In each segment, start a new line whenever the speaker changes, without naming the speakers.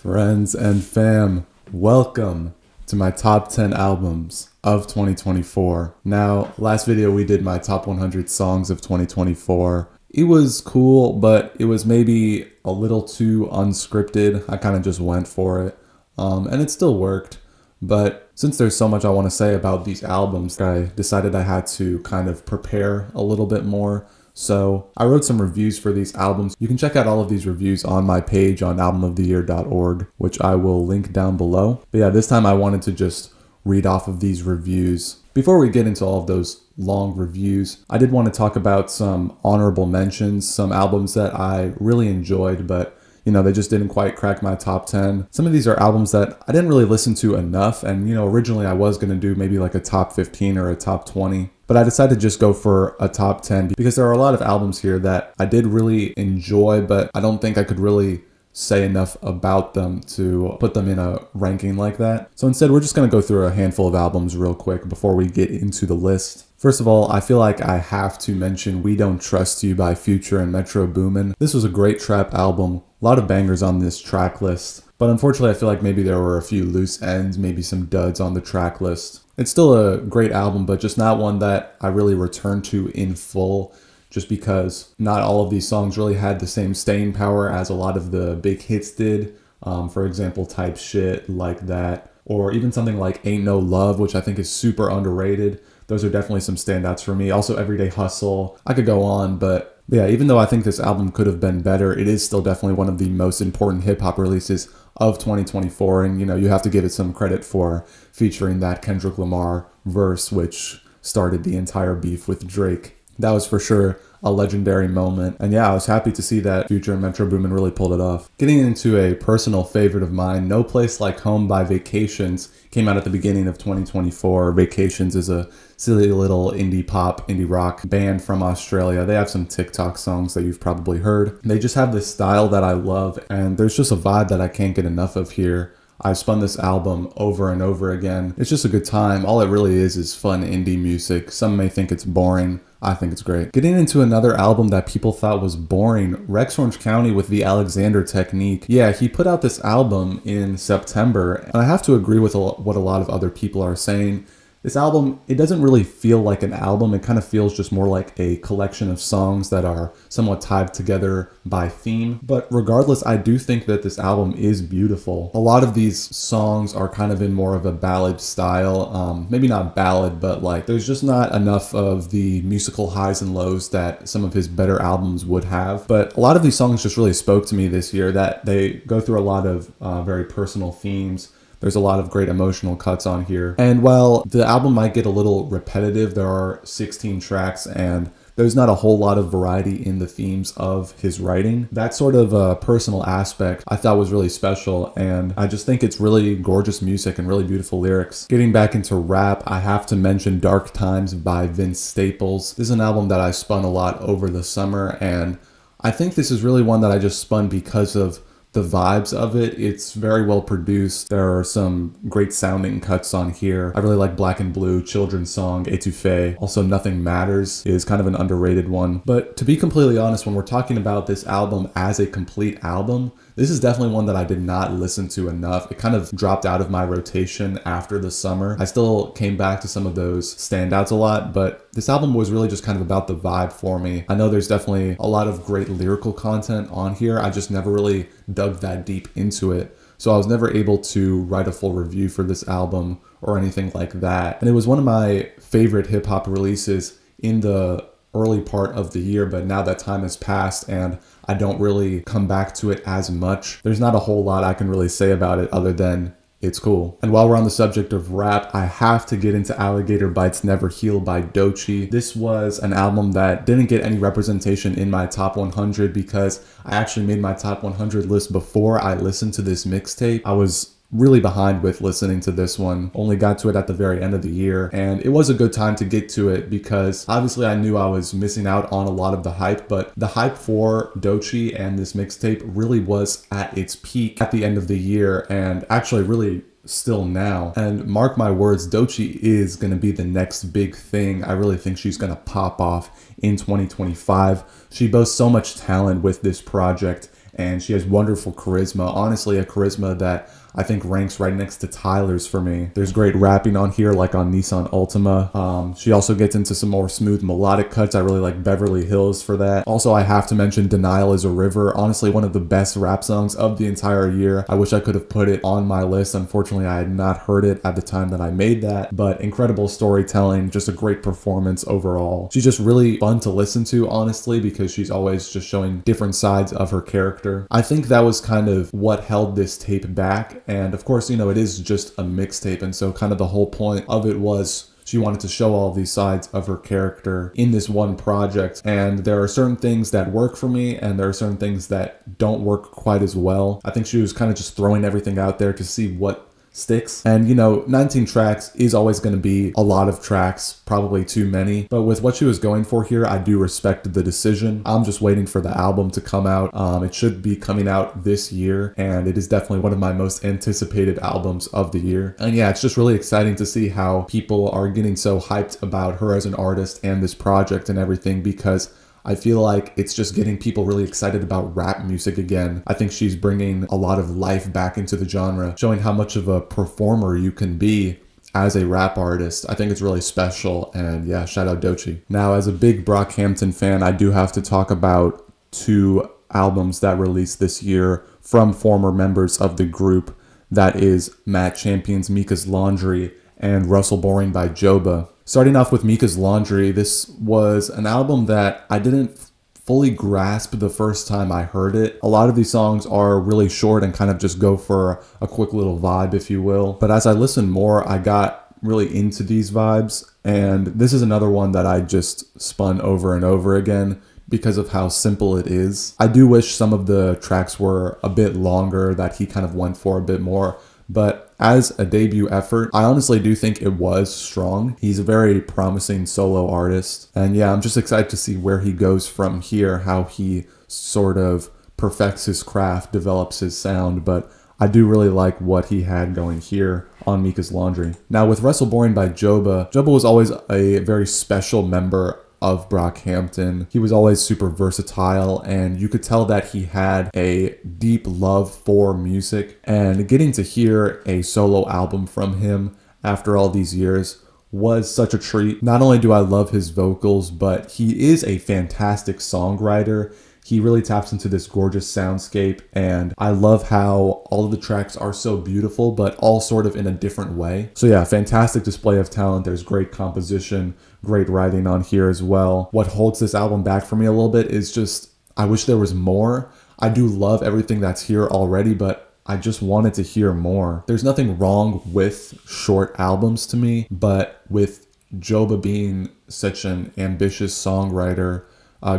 Friends and fam, welcome to my top 10 albums of 2024. Now, last video we did my top 100 songs of 2024. It was cool, but it was maybe a little too unscripted. I kind of just went for it, and it still worked. But since there's so much I want to say about these albums, I decided I had to kind of prepare a little bit more. So I wrote some reviews for these albums. You can check out all of these reviews on my page on albumoftheyear.org, which I will link down below. But yeah, this time I wanted to just read off of these reviews. Before we get into all of those long reviews, I did want to talk about some honorable mentions, some albums that I really enjoyed, but they just didn't quite crack my top 10. Some of these are albums that I didn't really listen to enough. And, originally I was going to do maybe like a top 15 or a top 20. But I decided to just go for a top 10 because there are a lot of albums here that I did really enjoy, but I don't think I could really say enough about them to put them in a ranking like that. So instead, we're just going to go through a handful of albums real quick before we get into the list. First of all, I feel like I have to mention We Don't Trust You by Future and Metro Boomin. This was a great trap album. A lot of bangers on this track list. But unfortunately, I feel like maybe there were a few loose ends, maybe some duds on the track list. It's still a great album, but just not one that I really returned to in full, just because not all of these songs really had the same staying power as a lot of the big hits did. For example, Type Shit, Like That, or even something like Ain't No Love, which I think is super underrated. Those are definitely some standouts for me. Also, Everyday Hustle. I could go on, but yeah, even though I think this album could have been better, it is still definitely one of the most important hip-hop releases of 2024. And, you have to give it some credit for featuring that Kendrick Lamar verse, which started the entire beef with Drake. That was for sure a legendary moment. And yeah, I was happy to see that Future and Metro Boomin really pulled it off. Getting into a personal favorite of mine, No Place Like Home by Vacations came out at the beginning of 2024. Vacations is a silly little indie pop, indie rock band from Australia. They have some TikTok songs that you've probably heard. They just have this style that I love, and there's just a vibe that I can't get enough of here. I've spun this album over and over again. It's just a good time. All it really is fun indie music. Some may think it's boring. I think it's great. Getting into another album that people thought was boring, Rex Orange County with the Alexander Technique. Yeah, he put out this album in September, and I have to agree with what a lot of other people are saying. This album, it doesn't really feel like an album. It kind of feels just more like a collection of songs that are somewhat tied together by theme. But regardless, I do think that this album is beautiful. A lot of these songs are kind of in more of a ballad style. Maybe not ballad, but like there's just not enough of the musical highs and lows that some of his better albums would have. But a lot of these songs just really spoke to me this year, that they go through a lot of very personal themes. There's a lot of great emotional cuts on here. And while the album might get a little repetitive, there are 16 tracks and there's not a whole lot of variety in the themes of his writing. That sort of personal aspect I thought was really special, and I just think it's really gorgeous music and really beautiful lyrics. Getting back into rap, I have to mention Dark Times by Vince Staples. This is an album that I spun a lot over the summer, and I think this is really one that I just spun because of the vibes of it. It's very well produced. There are some great sounding cuts on here. I really like Black and Blue, Children's Song, Etouffee. Also, Nothing Matters is kind of an underrated one. But to be completely honest, when we're talking about this album as a complete album, this is definitely one that I did not listen to enough. It kind of dropped out of my rotation after the summer. I still came back to some of those standouts a lot, but this album was really just kind of about the vibe for me. I know there's definitely a lot of great lyrical content on here. I just never really dug that deep into it. So I was never able to write a full review for this album or anything like that. And it was one of my favorite hip hop releases in the early part of the year, but now that time has passed and I don't really come back to it as much. There's not a whole lot I can really say about it other than it's cool. And while we're on the subject of rap, I have to get into Alligator Bites Never Heal by Doechii. This was an album that didn't get any representation in my top 100 because I actually made my top 100 list before I listened to this mixtape. I was really behind with listening to this one. Only got to it at the very end of the year, and it was a good time to get to it because obviously I knew I was missing out on a lot of the hype, but the hype for Doechii and this mixtape really was at its peak at the end of the year, and actually really still now. And mark my words, Doechii is going to be the next big thing. I really think she's going to pop off in 2025. She boasts so much talent with this project, and she has wonderful charisma. Honestly, a charisma that I think ranks right next to Tyler's for me. There's great rapping on here, like on Nissan Altima. She also gets into some more smooth melodic cuts. I really like Beverly Hills for that. Also, I have to mention Denial is a River. Honestly, one of the best rap songs of the entire year. I wish I could have put it on my list. Unfortunately, I had not heard it at the time that I made that, but incredible storytelling, just a great performance overall. She's just really fun to listen to, honestly, because she's always just showing different sides of her character. I think that was kind of what held this tape back. And of course, you know, it is just a mixtape. And so kind of the whole point of it was she wanted to show all these sides of her character in this one project. And there are certain things that work for me, and there are certain things that don't work quite as well. I think she was kind of just throwing everything out there to see what sticks. And you know, 19 tracks is always going to be a lot of tracks, probably too many, but with what she was going for here, I do respect the decision. I'm just waiting for the album to come out. It should be coming out this year, and it is definitely one of my most anticipated albums of the year. And yeah, it's just really exciting to see how people are getting so hyped about her as an artist and this project and everything, because I feel like it's just getting people really excited about rap music again. I think she's bringing a lot of life back into the genre, showing how much of a performer you can be as a rap artist. I think it's really special, and yeah, shout out Doechii. Now, as a big Brockhampton fan, I do have to talk about two albums that released this year from former members of the group. That is Matt Champion's Mika's Laundry and Russell Boring by Joba. Starting off with Mika's Laundry, this was an album that I didn't fully grasp the first time I heard it. A lot of these songs are really short and kind of just go for a quick little vibe, if you will. But as I listened more, I got really into these vibes. And this is another one that I just spun over and over again because of how simple it is. I do wish some of the tracks were a bit longer, that he kind of went for a bit more. But as a debut effort, I honestly do think it was strong. He's a very promising solo artist. And yeah, I'm just excited to see where he goes from here, how he sort of perfects his craft, develops his sound. But I do really like what he had going here on Mika's Laundry. Now with Russell Boring by Joba, Joba was always a very special member of Brockhampton. He was always super versatile, and you could tell that he had a deep love for music. And getting to hear a solo album from him after all these years was such a treat. Not only do I love his vocals, but he is a fantastic songwriter. He really taps into this gorgeous soundscape, and I love how all of the tracks are so beautiful, but all sort of in a different way. So yeah, fantastic display of talent. There's great composition, great writing on here as well. What holds this album back for me a little bit is just, I wish there was more. I do love everything that's here already, but I just wanted to hear more. There's nothing wrong with short albums to me, but with Joba being such an ambitious songwriter,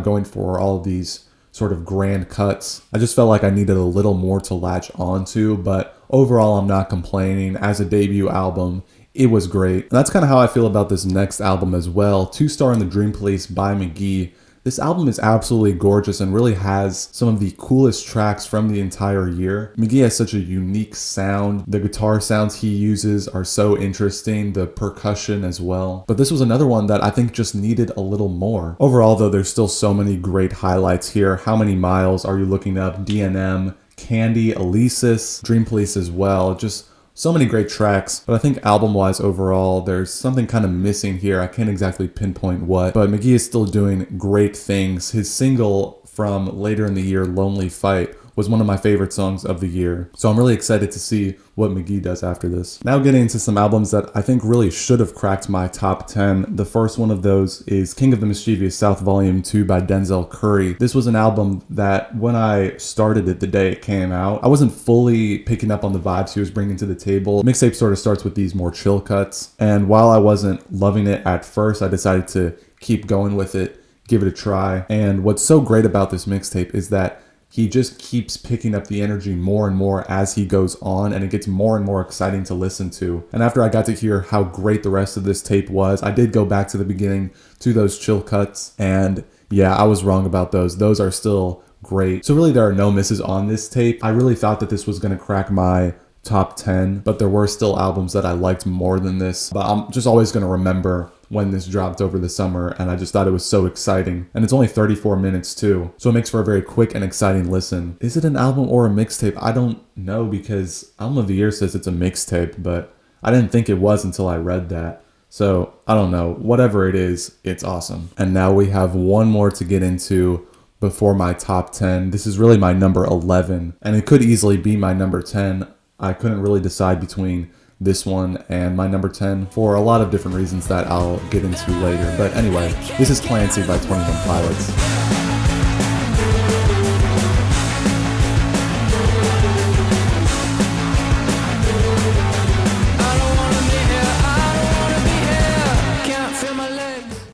going for all of these sort of grand cuts, I just felt like I needed a little more to latch onto. But overall, I'm not complaining. As a debut album, it was great. And that's kind of how I feel about this next album as well. 2-Star in the Dream Police by McGee. This album is absolutely gorgeous and really has some of the coolest tracks from the entire year. McGee has such a unique sound. The guitar sounds he uses are so interesting, the percussion as well. But this was another one that I think just needed a little more. Overall though, there's still so many great highlights here. How Many Miles Are You Looking Up, DNM, Candy, Alesis, Dream Police as well. Just so many great tracks, but I think album-wise overall, there's something kind of missing here. I can't exactly pinpoint what, but McGee is still doing great things. His single from later in the year, Lonely Fight, was one of my favorite songs of the year. So I'm really excited to see what McGee does after this. Now getting into some albums that I think really should have cracked my top 10. The first one of those is King of the Mischievous South Volume 2 by Denzel Curry. This was an album that when I started it the day it came out, I wasn't fully picking up on the vibes he was bringing to the table. Mixtape sort of starts with these more chill cuts. And while I wasn't loving it at first, I decided to keep going with it, give it a try. And what's so great about this mixtape is that he just keeps picking up the energy more and more as he goes on, and it gets more and more exciting to listen to. And after I got to hear how great the rest of this tape was, I did go back to the beginning to those chill cuts, and yeah, I was wrong about those. Those are still great. So really there are no misses on this tape. I really thought that this was going to crack my top 10, but there were still albums that I liked more than this. But I'm just always going to remember when this dropped over the summer, and I just thought it was so exciting. And it's only 34 minutes too, so it makes for a very quick and exciting listen. Is it an album or a mixtape? I don't know, because Album of the Year says it's a mixtape, but I didn't think it was until I read that. So I don't know, whatever it is, it's awesome. And now we have one more to get into before my top 10. This is really my number 11, and it could easily be my number 10. I couldn't really decide between this one and my number 10 for a lot of different reasons that I'll get into later. But anyway, this is Clancy by 21 Pilots.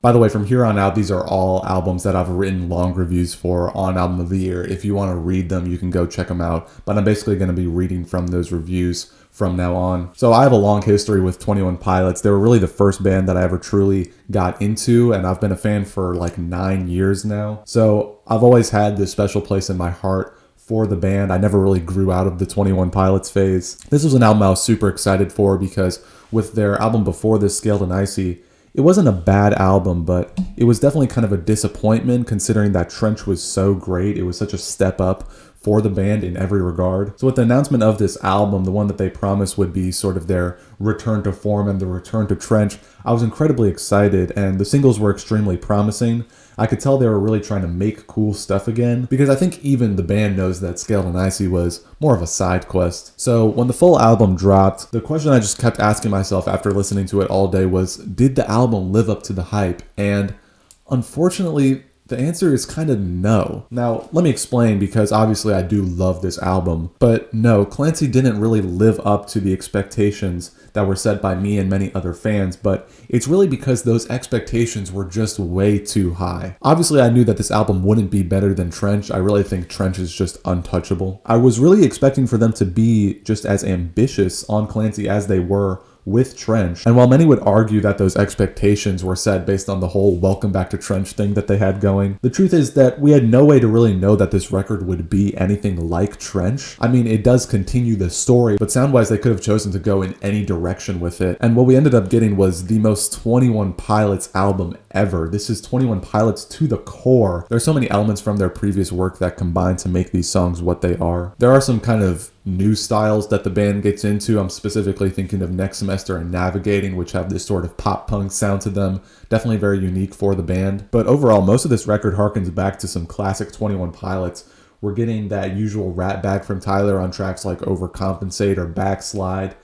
By the way, from here on out, these are all albums that I've written long reviews for on Album of the Year. If you want to read them, you can go check them out. But I'm basically going to be reading from those reviews from now on. So I have a long history with 21 Pilots. They were really the first band that I ever truly got into, and I've been a fan for like 9 years now. So I've always had this special place in my heart for the band. I never really grew out of the 21 Pilots phase. This was an album I was super excited for because with their album before this, Scaled and Icy, it wasn't a bad album, but it was definitely kind of a disappointment considering that Trench was so great. It was such a step up for the band in every regard. So with the announcement of this album, the one that they promised would be sort of their return to form and the return to Trench, I was incredibly excited, and the singles were extremely promising. I could tell they were really trying to make cool stuff again, because I think even the band knows that Scaled and Icy was more of a side quest. So when the full album dropped, the question I just kept asking myself after listening to it all day was, did the album live up to the hype? And unfortunately, the answer is kind of no. Now, let me explain, because obviously I do love this album, but no, Clancy didn't really live up to the expectations that were set by me and many other fans, but it's really because those expectations were just way too high. Obviously, I knew that this album wouldn't be better than Trench. I really think Trench is just untouchable. I was really expecting for them to be just as ambitious on Clancy as they were with Trench. And while many would argue that those expectations were set based on the whole Welcome Back to Trench thing that they had going, the truth is that we had no way to really know that this record would be anything like Trench. I mean, it does continue the story, but sound-wise they could have chosen to go in any direction with it. And what we ended up getting was the most 21 Pilots album ever. This is 21 Pilots to the core. There's so many elements from their previous work that combine to make these songs what they are. There are some kind of new styles that the band gets into. I'm specifically thinking of Next Semester and Navigating, which have this sort of pop punk sound to them. Definitely very unique for the band. But overall, most of this record harkens back to some classic 21 Pilots. We're getting that usual rat bag from Tyler on tracks like Overcompensate or Backslide.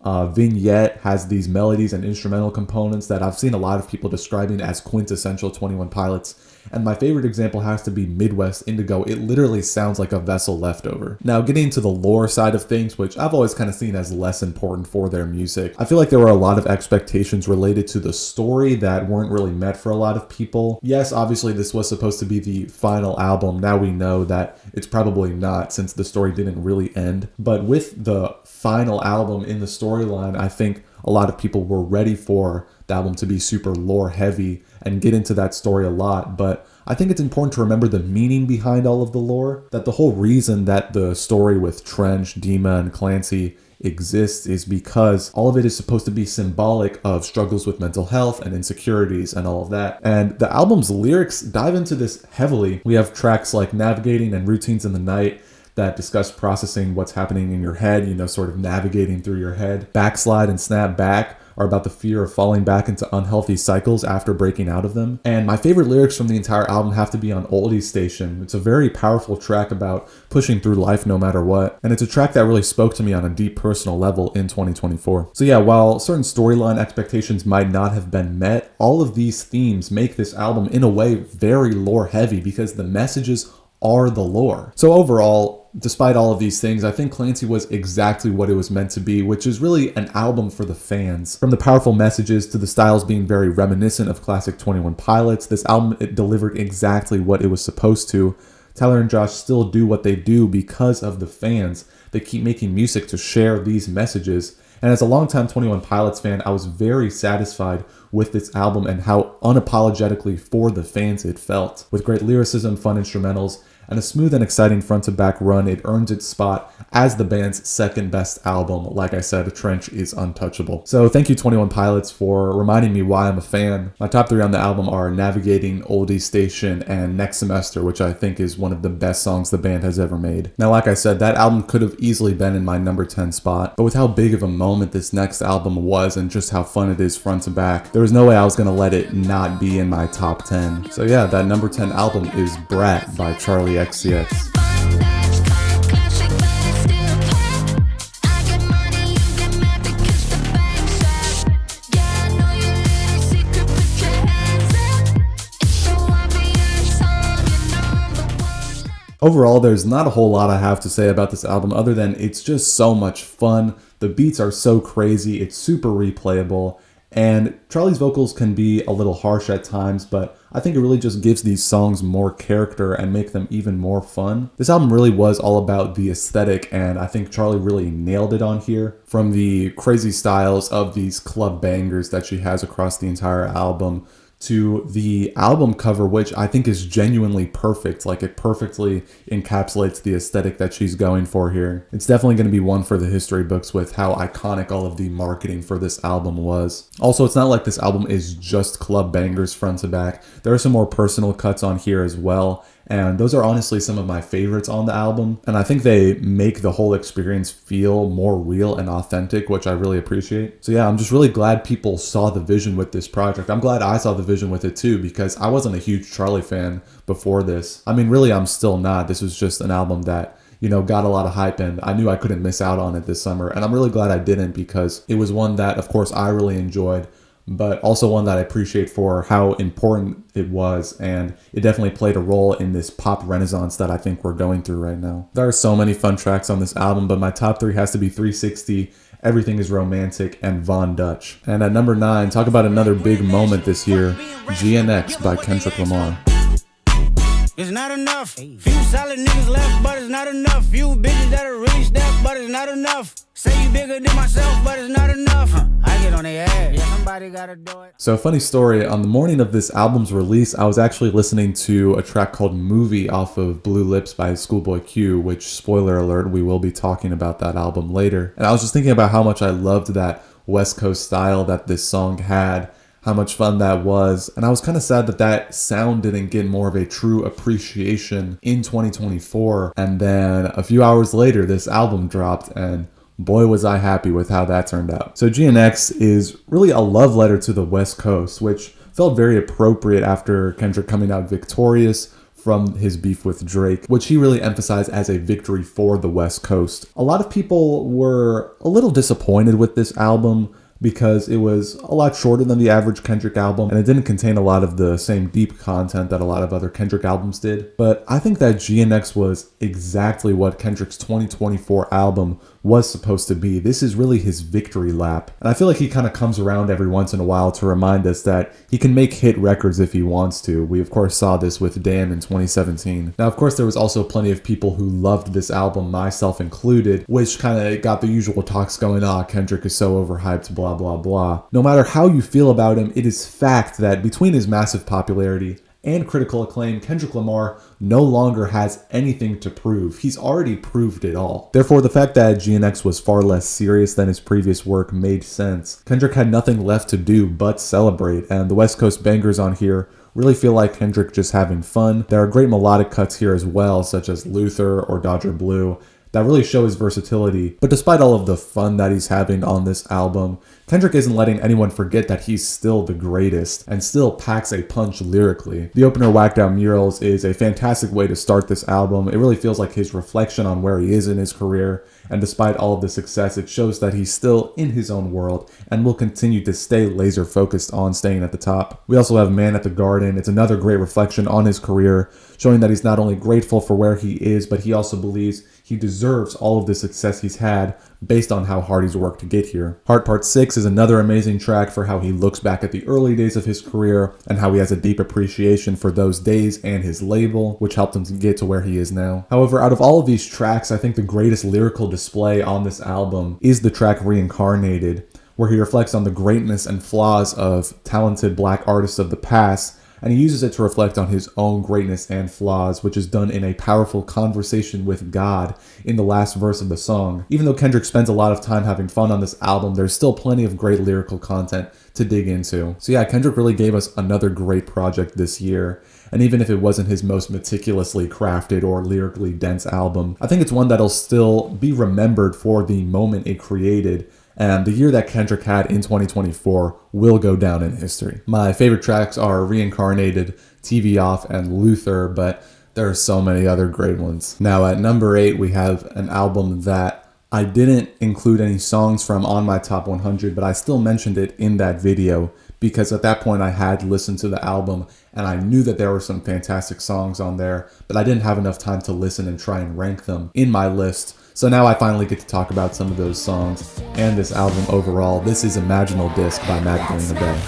Vignette has these melodies and instrumental components that I've seen a lot of people describing as quintessential 21 Pilots. And my favorite example has to be Midwest Indigo. It literally sounds like a Vessel leftover. Now, getting into the lore side of things, which I've always kind of seen as less important for their music, I feel like there were a lot of expectations related to the story that weren't really met for a lot of people. Yes, obviously this was supposed to be the final album. Now we know that it's probably not, since the story didn't really end. But with the final album in the storyline, I think a lot of people were ready for the album to be super lore heavy and get into that story a lot. But I think it's important to remember the meaning behind all of the lore, that the whole reason that the story with Trench, Dima, and Clancy exists is because all of it is supposed to be symbolic of struggles with mental health and insecurities and all of that. And the album's lyrics dive into this heavily. We have tracks like Navigating and Routines in the Night that discuss processing what's happening in your head, sort of navigating through your head. Backslide and Snap Back are about the fear of falling back into unhealthy cycles after breaking out of them. And my favorite lyrics from the entire album have to be on Oldie Station. It's a very powerful track about pushing through life no matter what. And it's a track that really spoke to me on a deep personal level in 2024. So yeah, while certain storyline expectations might not have been met, all of these themes make this album in a way very lore heavy because the messages are the lore. So overall, despite all of these things, I think Clancy was exactly what it was meant to be, which is really an album for the fans. From the powerful messages to the styles being very reminiscent of classic 21 Pilots, this album, it delivered exactly what it was supposed to. Tyler and Josh still do what they do because of the fans. They keep making music to share these messages. And as a longtime 21 Pilots fan, I was very satisfied with this album and how unapologetically for the fans it felt. With great lyricism, fun instrumentals, and a smooth and exciting front-to-back run, it earns its spot as the band's second best album. Like I said, Trench is untouchable. So thank you 21 Pilots for reminding me why I'm a fan. My top 3 on the album are Navigating, Oldie Station, and Next Semester, which I think is one of the best songs the band has ever made. Now, like I said, that album could have easily been in my number 10 spot, but with how big of a moment this next album was and just how fun it is front to back, there was no way I was going to let it not be in my top 10. So yeah, that number 10 album is Brat by Charlie XCX. Overall, there's not a whole lot I have to say about this album other than it's just so much fun. The beats are so crazy, it's super replayable, and Charlie's vocals can be a little harsh at times, but I think it really just gives these songs more character and make them even more fun. This album really was all about the aesthetic, and I think Charlie really nailed it on here. From the crazy styles of these club bangers that she has across the entire album, to the album cover, which I think is genuinely perfect. Like, it perfectly encapsulates the aesthetic that she's going for here. It's definitely going to be one for the history books with how iconic all of the marketing for this album was. Also, it's not like this album is just club bangers front to back. There are some more personal cuts on here as well, and those are honestly some of my favorites on the album. And I think they make the whole experience feel more real and authentic, which I really appreciate. So yeah, I'm just really glad people saw the vision with this project. I'm glad I saw the vision with it too, because I wasn't a huge Charlie fan before this. I mean, really, I'm still not. This was just an album that, you know, got a lot of hype, and I knew I couldn't miss out on it this summer. And I'm really glad I didn't, because it was one that, of course, I really enjoyed, but also one that I appreciate for how important it was, and it definitely played a role in this pop renaissance that I think we're going through right now. There are so many fun tracks on this album, but my top 3 has to be 360, Everything is Romantic, and Von Dutch. And at number 9, talk about another big moment this year, GNX by Kendrick Lamar.
It's not enough. Few solid niggas left, but it's not enough. Few bitches that are really stepped, but it's not enough. Say you bigger than myself, but it's not enough. I get on their ass. Yeah, somebody gotta do it.
So, funny story, on the morning of this album's release, I was actually listening to a track called Movie off of Blue Lips by Schoolboy Q, which, spoiler alert, we will be talking about that album later. And I was just thinking about how much I loved that West Coast style that this song had, how much fun that was, and I was kind of sad that that sound didn't get more of a true appreciation in 2024. And then a few hours later, this album dropped, and boy was I happy with how that turned out. So GNX is really a love letter to the West Coast, which felt very appropriate after Kendrick coming out victorious from his beef with Drake, which he really emphasized as a victory for the West Coast. A lot of people were a little disappointed with this album because it was a lot shorter than the average Kendrick album, and it didn't contain a lot of the same deep content that a lot of other Kendrick albums did. But I think that GNX was exactly what Kendrick's 2024 album was supposed to be. This is really his victory lap. And I feel like he kind of comes around every once in a while to remind us that he can make hit records if he wants to. We of course saw this with Damn in 2017. Now, of course, there was also plenty of people who loved this album, myself included, which kind of got the usual talks going, Kendrick is so overhyped, blah, blah, blah. No matter how you feel about him, it is fact that between his massive popularity and critical acclaim, Kendrick Lamar no longer has anything to prove. He's already proved it all. Therefore, the fact that GNX was far less serious than his previous work made sense. Kendrick had nothing left to do but celebrate, and the West Coast bangers on here really feel like Kendrick just having fun. There are great melodic cuts here as well, such as Luther or Dodger Blue, that really show his versatility. But despite all of the fun that he's having on this album, Kendrick isn't letting anyone forget that he's still the greatest and still packs a punch lyrically. The opener, Whacked Out Murals, is a fantastic way to start this album. It really feels like his reflection on where he is in his career, and despite all of the success, it shows that he's still in his own world and will continue to stay laser focused on staying at the top. We also have Man at the Garden. It's another great reflection on his career, showing that he's not only grateful for where he is, but he also believes he deserves all of the success he's had based on how hard he's worked to get here. Heart Part 6 is another amazing track for how he looks back at the early days of his career and how he has a deep appreciation for those days and his label, which helped him to get to where he is now. However, out of all of these tracks, I think the greatest lyrical display on this album is the track Reincarnated, where he reflects on the greatness and flaws of talented black artists of the past, and he uses it to reflect on his own greatness and flaws, which is done in a powerful conversation with God in the last verse of the song. Even though Kendrick spends a lot of time having fun on this album, there's still plenty of great lyrical content to dig into. So yeah, Kendrick really gave us another great project this year. And even if it wasn't his most meticulously crafted or lyrically dense album, I think it's one that'll still be remembered for the moment it created. And the year that Kendrick had in 2024 will go down in history. My favorite tracks are Reincarnated, TV Off, and Luther, but there are so many other great ones. Now at number 8, we have an album that I didn't include any songs from on my top 100, but I still mentioned it in that video because at that point I had listened to the album and I knew that there were some fantastic songs on there, but I didn't have enough time to listen and try and rank them in my list. So now I finally get to talk about some of those songs and this album overall. This is Imaginal Disc by Magdalena Bay.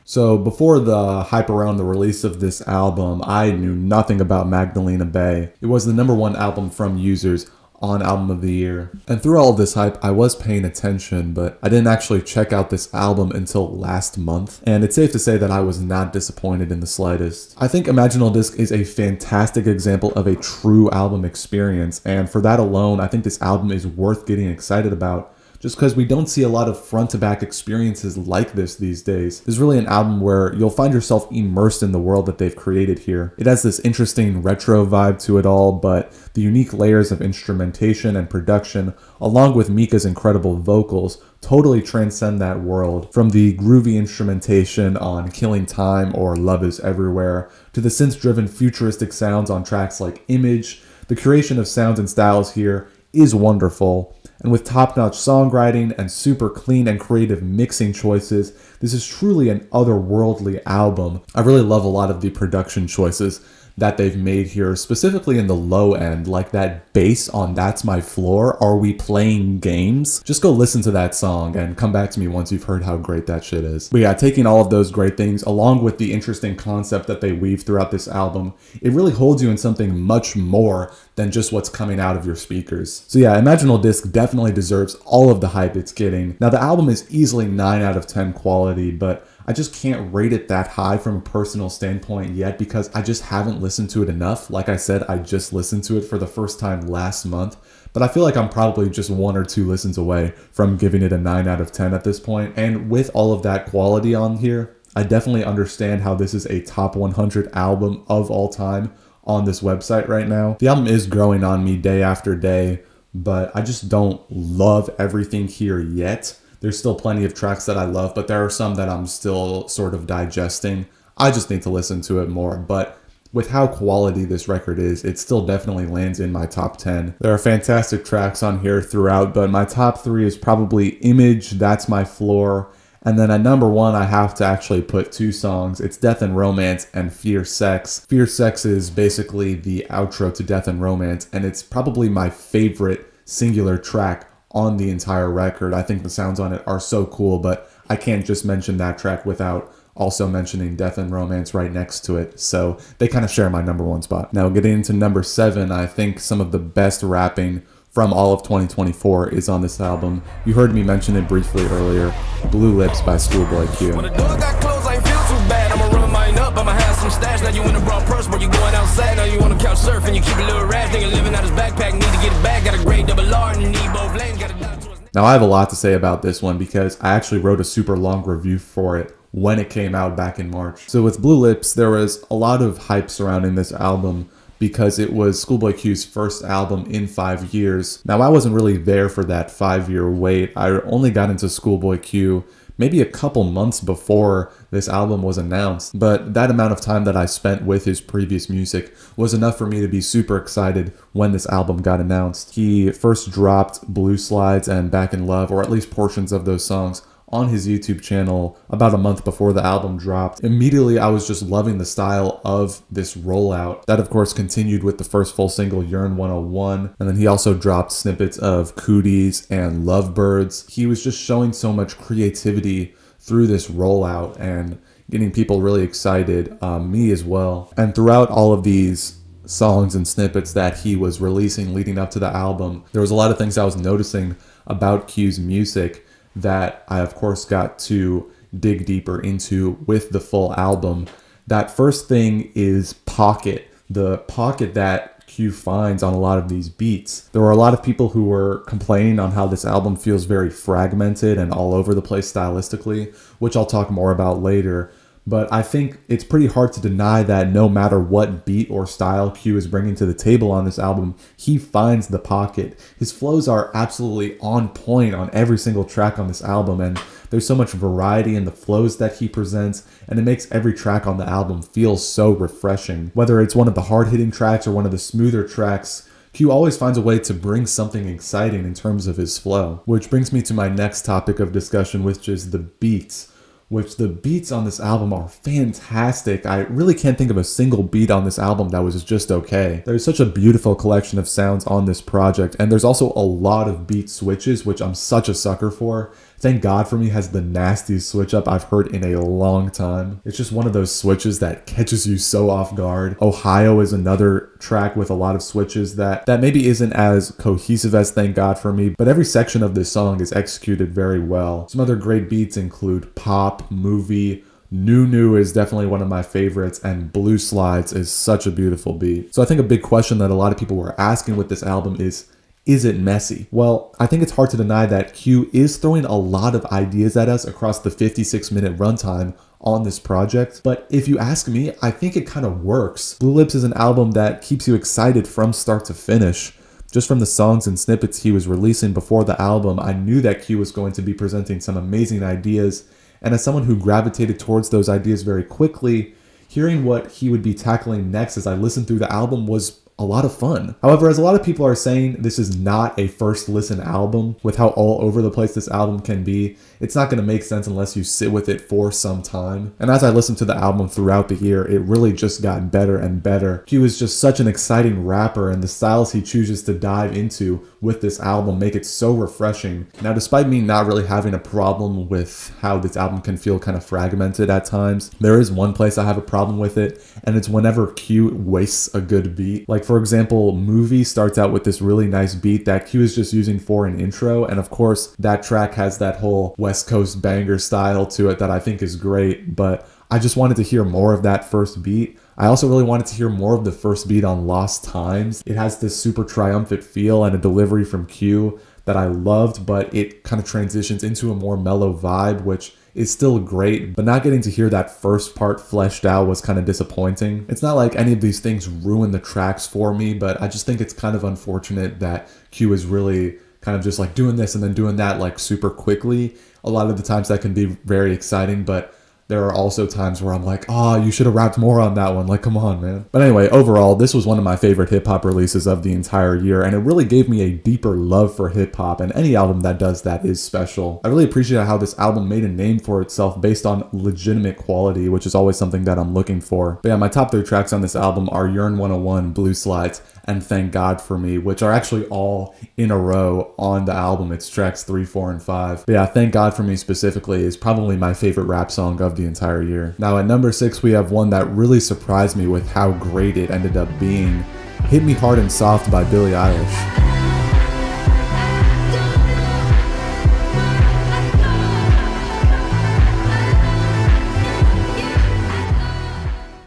So before the hype around the release of this album, I knew nothing about Magdalena Bay. It was the #1 album from users on Album of the Year. And through all of this hype, I was paying attention, but I didn't actually check out this album until last month. And it's safe to say that I was not disappointed in the slightest. I think Imaginal Disc is a fantastic example of a true album experience. And for that alone, I think this album is worth getting excited about, just because we don't see a lot of front-to-back experiences like this these days. It's really an album where you'll find yourself immersed in the world that they've created here. It has this interesting retro vibe to it all, but the unique layers of instrumentation and production, along with Mika's incredible vocals, totally transcend that world. From the groovy instrumentation on Killing Time or Love Is Everywhere, to the synth-driven futuristic sounds on tracks like Image, the curation of sounds and styles here is wonderful. And with top-notch songwriting and super clean and creative mixing choices, this is truly an otherworldly album. I really love a lot of the production choices that they've made here, specifically in the low end, like that bass on That's My Floor, Are We Playing Games? Just go listen to that song and come back to me once you've heard how great that shit is. But yeah, taking all of those great things, along with the interesting concept that they weave throughout this album, it really holds you in something much more than just what's coming out of your speakers. So yeah, Imaginal Disc definitely deserves all of the hype it's getting. Now the album is easily 9 out of 10 quality, but I just can't rate it that high from a personal standpoint yet because I just haven't listened to it enough. Like I said, I just listened to it for the first time last month, but I feel like I'm probably just 1 or 2 listens away from giving it a 9 out of 10 at this point. And with all of that quality on here, I definitely understand how this is a top 100 album of all time on this website right now. The album is growing on me day after day, but I just don't love everything here yet. There's still plenty of tracks that I love, but there are some that I'm still sort of digesting. I just need to listen to it more, but with how quality this record is, it still definitely lands in my top 10. There are fantastic tracks on here throughout, but my top 3 is probably Image, That's My Floor, and then at number 1, I have to actually put 2 songs. It's Death and Romance and Fierce Sex. Fierce Sex is basically the outro to Death and Romance, and it's probably my favorite singular track on the entire record. I think the sounds on it are so cool, but I can't just mention that track without also mentioning Death and Romance right next to it. So they kind of share my number 1 spot. Now getting into number 7, I think some of the best rapping from all of 2024 is on this album. You heard me mention it briefly earlier, Blue Lips by Schoolboy Q.
When the door got closed, I ain't feel too bad. I'ma run mine up, I'ma have some stash. Now you in the wrong purse, but you going outside. Now you on the couch surfing, you keep a little rash. Nigga living out his backpack, need to get it back. Got a grade double R and you need both lanes. Got a doctor.
Now I have a lot to say about this one because I actually wrote a super long review for it when it came out back in March. So with Blue Lips, there was a lot of hype surrounding this album because it was Schoolboy Q's first album in 5 years. Now I wasn't really there for that 5-year wait. I only got into Schoolboy Q maybe a couple months before this album was announced, but that amount of time that I spent with his previous music was enough for me to be super excited when this album got announced. He first dropped Blue Slides and Back in Love, or at least portions of those songs, on his YouTube channel about a month before the album dropped. Immediately, I was just loving the style of this rollout. That, of course, continued with the first full single, Yearn 101, and then he also dropped snippets of Cooties and Lovebirds. He was just showing so much creativity through this rollout and getting people really excited, me as well. And throughout all of these songs and snippets that he was releasing leading up to the album, there was a lot of things I was noticing about Q's music that I of course got to dig deeper into with the full album. That first thing is pocket. The pocket that Q finds on a lot of these beats. There were a lot of people who were complaining on how this album feels very fragmented and all over the place stylistically, which I'll talk more about later. But I think it's pretty hard to deny that no matter what beat or style Q is bringing to the table on this album, he finds the pocket. His flows are absolutely on point on every single track on this album, and there's so much variety in the flows that he presents, and it makes every track on the album feel so refreshing. Whether it's one of the hard-hitting tracks or one of the smoother tracks, Q always finds a way to bring something exciting in terms of his flow. Which brings me to my next topic of discussion, which is the beats. Which the beats on this album are fantastic. I really can't think of a single beat on this album that was just okay. There's such a beautiful collection of sounds on this project, and there's also a lot of beat switches, which I'm such a sucker for. Thank God For Me has the nastiest switch up I've heard in a long time. It's just one of those switches that catches you so off guard. Ohio is another track with a lot of switches that maybe isn't as cohesive as Thank God For Me, but every section of this song is executed very well. Some other great beats include Pop, Movie, New is definitely one of my favorites, and Blue Slides is such a beautiful beat. So I think a big question that a lot of people were asking with this album is it messy? Well, I think it's hard to deny that Q is throwing a lot of ideas at us across the 56-minute runtime on this project, but if you ask me, I think it kind of works. Blue Lips is an album that keeps you excited from start to finish. Just from the songs and snippets he was releasing before the album, I knew that Q was going to be presenting some amazing ideas, and as someone who gravitated towards those ideas very quickly, hearing what he would be tackling next as I listened through the album was a lot of fun. However, as a lot of people are saying, this is not a first listen album. With how all over the place this album can be, it's not going to make sense unless you sit with it for some time. And as I listened to the album throughout the year, it really just got better and better. He was just such an exciting rapper, and the styles he chooses to dive into with this album make it so refreshing. Now, despite me not really having a problem with how this album can feel kind of fragmented at times, there is one place I have a problem with it, and it's whenever Q wastes a good beat. Like, for example, Movie starts out with this really nice beat that Q is just using for an intro, and of course, that track has that whole West Coast banger style to it that I think is great, but I just wanted to hear more of that first beat. I also really wanted to hear more of the first beat on Lost Times. It has this super triumphant feel and a delivery from Q that I loved, but it kind of transitions into a more mellow vibe, which is still great, but not getting to hear that first part fleshed out was kind of disappointing. It's not like any of these things ruin the tracks for me, but I just think it's kind of unfortunate that Q is really kind of just like doing this and then doing that like super quickly. A lot of the times that can be very exciting, but there are also times where I'm like, oh, you should have rapped more on that one. Like, come on, man. But anyway, overall, this was one of my favorite hip-hop releases of the entire year, and it really gave me a deeper love for hip-hop, and any album that does that is special. I really appreciate how this album made a name for itself based on legitimate quality, which is always something that I'm looking for. But yeah, my top 3 tracks on this album are Yearn 101, Blue Slides, and Thank God For Me, which are actually all in a row on the album. It's tracks 3, 4, and 5. But yeah, Thank God For Me specifically is probably my favorite rap song of the entire year. Now at number 6, we have one that really surprised me with how great it ended up being. Hit Me Hard and Soft by Billie Eilish.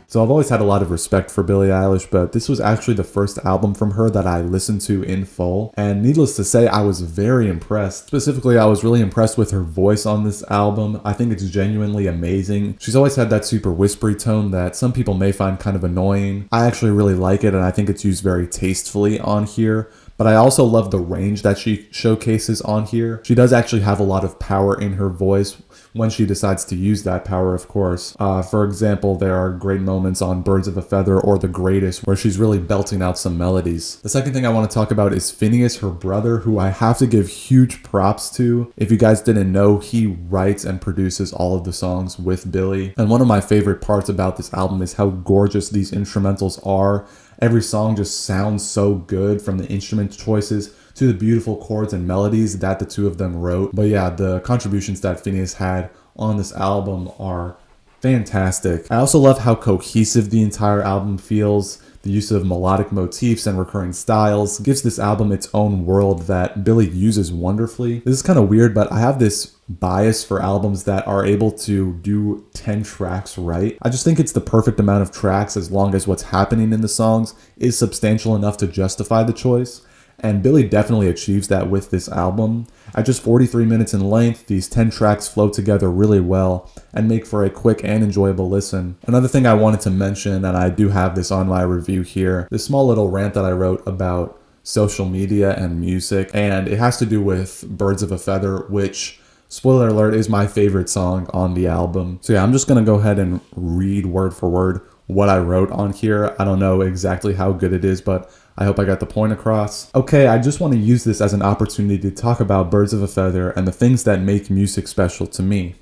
So I've always had a lot of respect for Billie Eilish, but this was actually the first album from her that I listened to in full. And needless to say, I was very impressed. Specifically, I was really impressed with her voice on this album. I think it's genuinely amazing. She's always had that super whispery tone that some people may find kind of annoying. I actually really like it, and I think it's used very tastefully on here. But I also love the range that she showcases on here. She does actually have a lot of power in her voice when she decides to use that power, of course. For example, there are great moments on Birds of a Feather or The Greatest where she's really belting out some melodies. The second thing I want to talk about is Finneas, her brother, who I have to give huge props to. If you guys didn't know, he writes and produces all of the songs with Billie. And one of my favorite parts about this album is how gorgeous these instrumentals are. Every song just sounds so good, from the instrument choices to the beautiful chords and melodies that the two of them wrote. But yeah, the contributions that Finneas had on this album are fantastic. I also love how cohesive the entire album feels. The use of melodic motifs and recurring styles gives this album its own world that Billy uses wonderfully. This is kind of weird, but I have this bias for albums that are able to do 10 tracks right. I just think it's the perfect amount of tracks as long as what's happening in the songs is substantial enough to justify the choice. And Billy definitely achieves that with this album. At just 43 minutes in length, these 10 tracks flow together really well and make for a quick and enjoyable listen. Another thing I wanted to mention, and I do have this on my review here, this small little rant that I wrote about social media and music, and it has to do with Birds of a Feather, which, spoiler alert, is my favorite song on the album. So yeah, I'm just gonna go ahead and read word for word what I wrote on here. I don't know exactly how good it is, but I hope I got the point across. Okay, I just want to use this as an opportunity to talk about Birds of a Feather and the things that make music special to me.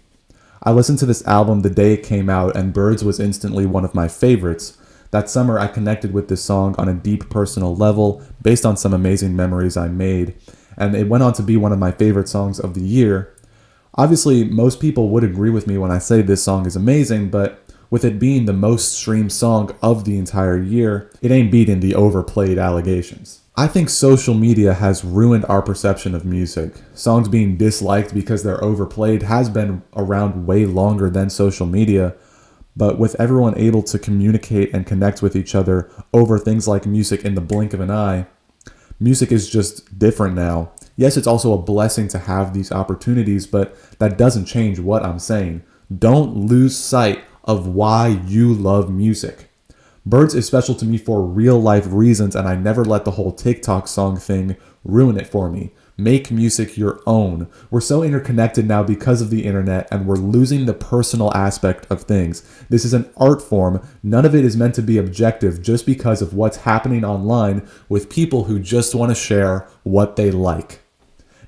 I listened to this album the day it came out, and Birds was instantly one of my favorites. That summer, I connected with this song on a deep personal level based on some amazing memories I made, and it went on to be one of my favorite songs of the year. Obviously, most people would agree with me when I say this song is amazing, but with it being the most streamed song of the entire year, it ain't beating the overplayed allegations. I think social media has ruined our perception of music. Songs being disliked because they're overplayed has been around way longer than social media, but with everyone able to communicate and connect with each other over things like music in the blink of an eye, music is just different now. Yes, it's also a blessing to have these opportunities, but that doesn't change what I'm saying. Don't lose sight of why you love music. Birds is special to me for real life reasons, and I never let the whole TikTok song thing ruin it for me. Make music your own. We're so interconnected now because of the internet, and we're losing the personal aspect of things. This is an art form. None of it is meant to be objective just because of what's happening online with people who just want to share what they like.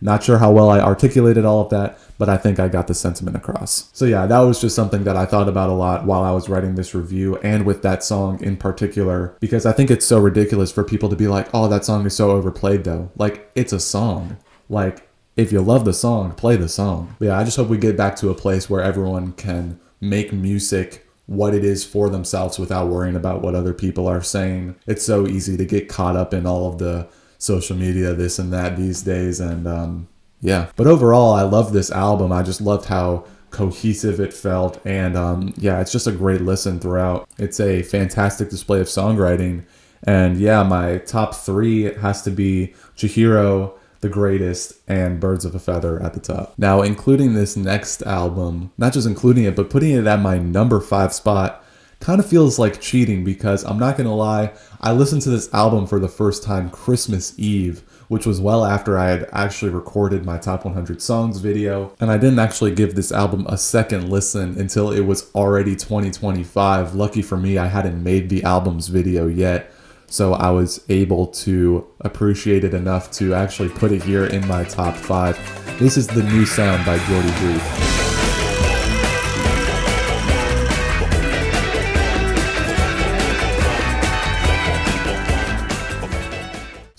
Not sure how well I articulated all of that, but I think I got the sentiment across. So yeah, that was just something that I thought about a lot while I was writing this review, and with that song in particular, because I think it's so ridiculous for people to be like, oh, that song is so overplayed though. Like, it's a song. Like, if you love the song, play the song. But yeah, I just hope we get back to a place where everyone can make music what it is for themselves without worrying about what other people are saying. It's so easy to get caught up in all of the social media, this and that these days, and yeah. But overall, I love this album. I just loved how cohesive it felt, and yeah, it's just a great listen throughout. It's a fantastic display of songwriting, and yeah, my top three has to be Chihiro, The Greatest, and Birds of a Feather at the top. Now, including this next album, not just including it, but putting it at my number 5 spot, kind of feels like cheating, because I'm not gonna lie, I listened to this album for the first time Christmas Eve, which was well after I had actually recorded my top 100 songs video, and I didn't actually give this album a second listen until it was already 2025. Lucky for me, I hadn't made the album's video yet, so I was able to appreciate it enough to actually put it here in my top 5. This is The New Sound by Jordy Grief.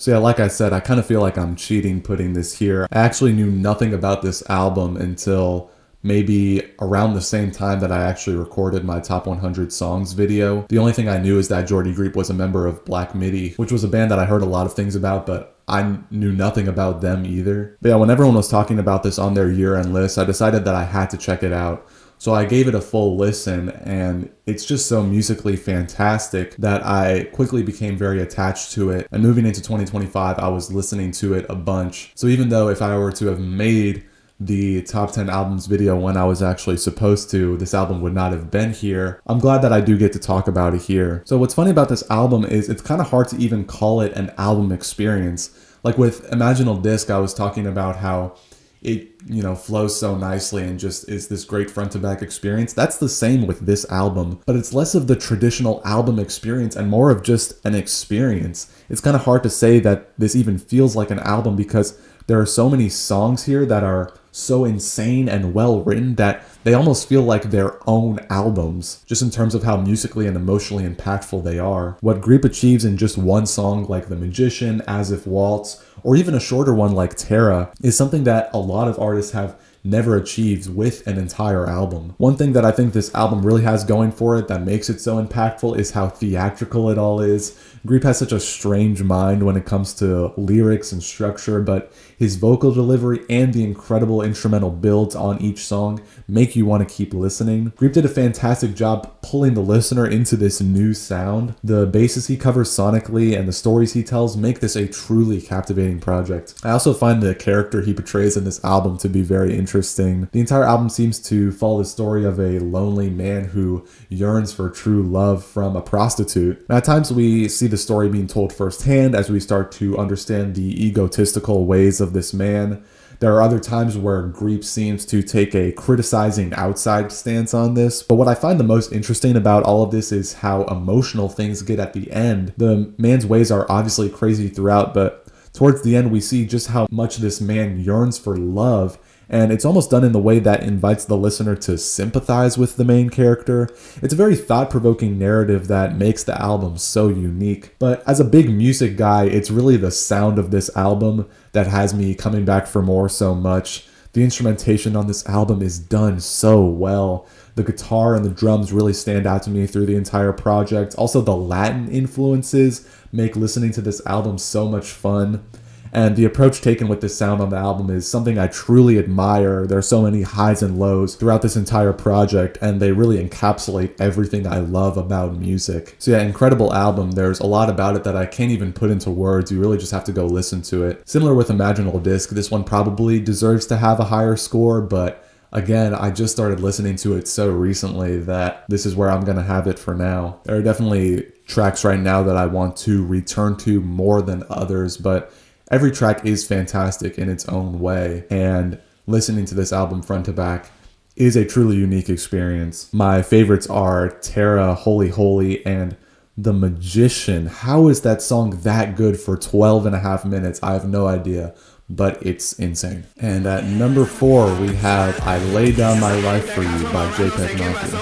So yeah, like I said, I kind of feel like I'm cheating putting this here. I actually knew nothing about this album until maybe around the same time that I actually recorded my top 100 songs video. The only thing I knew is that Jordy Grief was a member of Black Midi, which was a band that I heard a lot of things about, but I knew nothing about them either. But yeah, when everyone was talking about this on their year-end list, I decided that I had to check it out. So I gave it a full listen, and it's just so musically fantastic that I quickly became very attached to it. And moving into 2025, I was listening to it a bunch. So even though if I were to have made the top 10 albums video when I was actually supposed to, this album would not have been here. I'm glad that I do get to talk about it here. So what's funny about this album is it's kind of hard to even call it an album experience. Like with Imaginal Disc, I was talking about how it, you know, flows so nicely and just is this great front to back experience. That's the same with this album, but it's less of the traditional album experience and more of just an experience. It's kind of hard to say that this even feels like an album because there are so many songs here that are so insane and well written that they almost feel like their own albums, just in terms of how musically and emotionally impactful they are. What Griep achieves in just one song like The Magician, As If Waltz, or even a shorter one like Terra, is something that a lot of artists have never achieves with an entire album. One thing that I think this album really has going for it that makes it so impactful is how theatrical it all is. Greep has such a strange mind when it comes to lyrics and structure, but his vocal delivery and the incredible instrumental builds on each song make you want to keep listening. Greep did a fantastic job pulling the listener into this new sound. The bases he covers sonically and the stories he tells make this a truly captivating project. I also find the character he portrays in this album to be very interesting. The entire album seems to follow the story of a lonely man who yearns for true love from a prostitute. And at times we see the story being told firsthand as we start to understand the egotistical ways of this man. There are other times where Greep seems to take a criticizing outside stance on this, but what I find the most interesting about all of this is how emotional things get at the end. The man's ways are obviously crazy throughout, but towards the end we see just how much this man yearns for love, and it's almost done in the way that invites the listener to sympathize with the main character. It's a very thought-provoking narrative that makes the album so unique. But as a big music guy, it's really the sound of this album that has me coming back for more so much. The instrumentation on this album is done so well. The guitar and the drums really stand out to me through the entire project. Also, the Latin influences make listening to this album so much fun. And the approach taken with this sound on the album is something I truly admire. There are so many highs and lows throughout this entire project, and they really encapsulate everything I love about music. So yeah, incredible album. There's a lot about it that I can't even put into words. You really just have to go listen to it. Similar with Imaginal Disc, this one probably deserves to have a higher score, but again, I just started listening to it so recently that this is where I'm going to have it for now. There are definitely tracks right now that I want to return to more than others, but every track is fantastic in its own way, and listening to this album front to back is a truly unique experience. My favorites are Terra, Holy Holy, and The Magician. How is that song that good for 12 and a half minutes? I have no idea, but it's insane. And at number 4, we have I Lay Down My Life For You by JPEG Mafia.